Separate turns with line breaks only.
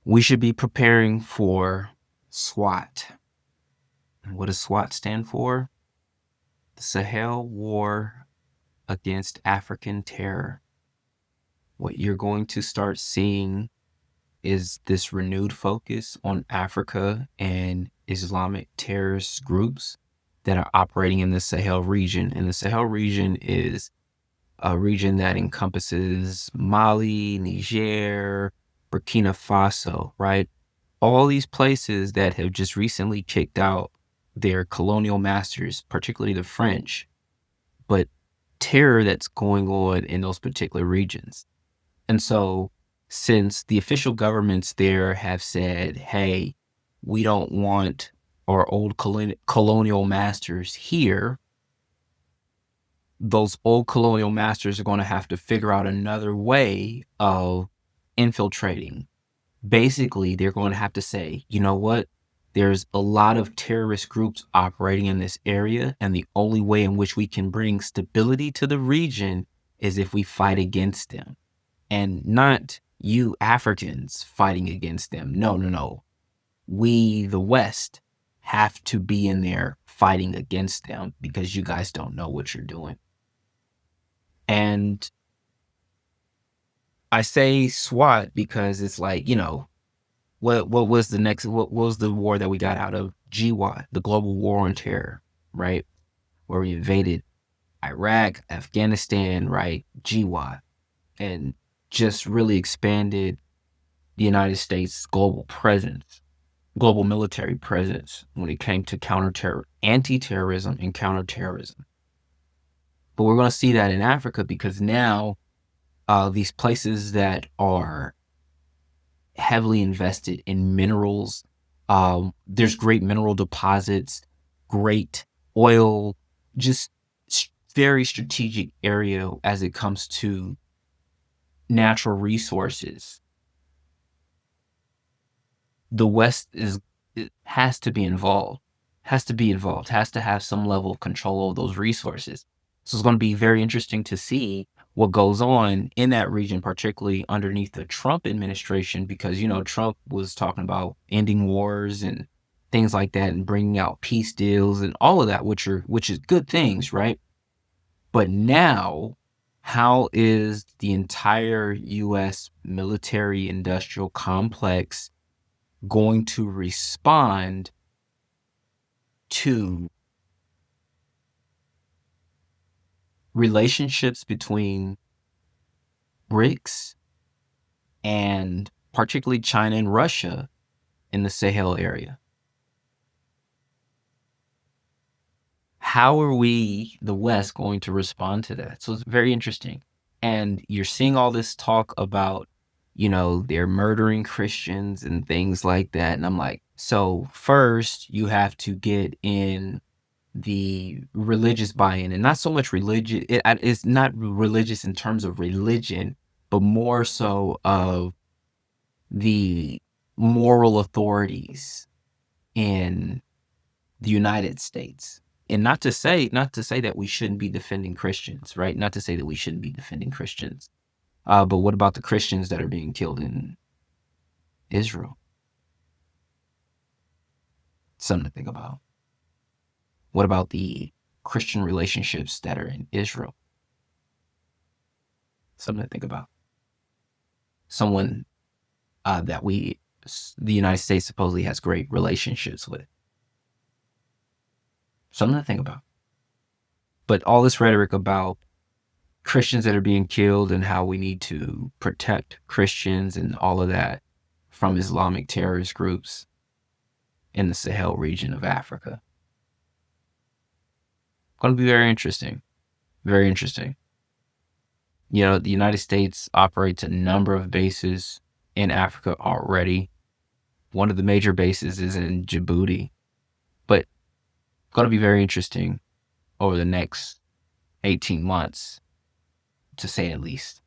We should be preparing for SWAAT. And what does SWAAT stand for? The Sahel War Against African Terror. What you're going to start seeing is this renewed focus on Africa and Islamic terrorist groups that are operating in the Sahel region. And the Sahel region is a region that encompasses Mali, Niger, Burkina Faso, right? All these places that have just recently kicked out their colonial masters, particularly the French, but terror that's going on in those particular regions. And so, since the official governments there have said, hey, we don't want our old colonial masters here, those old colonial masters are going to have to figure out another way of infiltrating. Basically, they're going to have to say, you know what? There's a lot of terrorist groups operating in this area, and the only way in which we can bring stability to the region is if we fight against them. And not you Africans fighting against them. No, no, no. We, the West, have to be in there fighting against them because you guys don't know what you're doing. And I say SWAT because it's like, what was the war that we got out of? GWAT, the Global War on Terror, right? Where we invaded Iraq, Afghanistan, right? GWAT. And just really expanded the United States' global presence, global military presence when it came to anti-terrorism and counterterrorism. But we're going to see that in Africa because now these places that are heavily invested in minerals, there's great mineral deposits, great oil, just very strategic area as it comes to natural resources. The West has to be involved, has to have some level of control of those resources. So it's going to be very interesting to see what goes on in that region, particularly underneath the Trump administration, because, Trump was talking about ending wars and things like that and bringing out peace deals and all of that, which is good things, right? But now, how is the entire U.S. military industrial complex going to respond to relationships between BRICS and particularly China and Russia in the Sahel area? How are we, the West, going to respond to that? So it's very interesting. And you're seeing all this talk about, they're murdering Christians and things like that. And I'm like, so first you have to get in the religious buy-in, and not so much religion. It's not religious in terms of religion, but more so of the moral authorities in the United States. And not to say that we shouldn't be defending Christians, right? Not to say that we shouldn't be defending Christians. But what about the Christians that are being killed in Israel? Something to think about. What about the Christian relationships that are in Israel? Something to think about. Someone that the United States supposedly has great relationships with. Something to think about. But all this rhetoric about Christians that are being killed and how we need to protect Christians and all of that from Islamic terrorist groups in the Sahel region of Africa. Going to be very interesting. Very interesting. The United States operates a number of bases in Africa already. One of the major bases is in Djibouti. But going to be very interesting over the next 18 months, to say at least.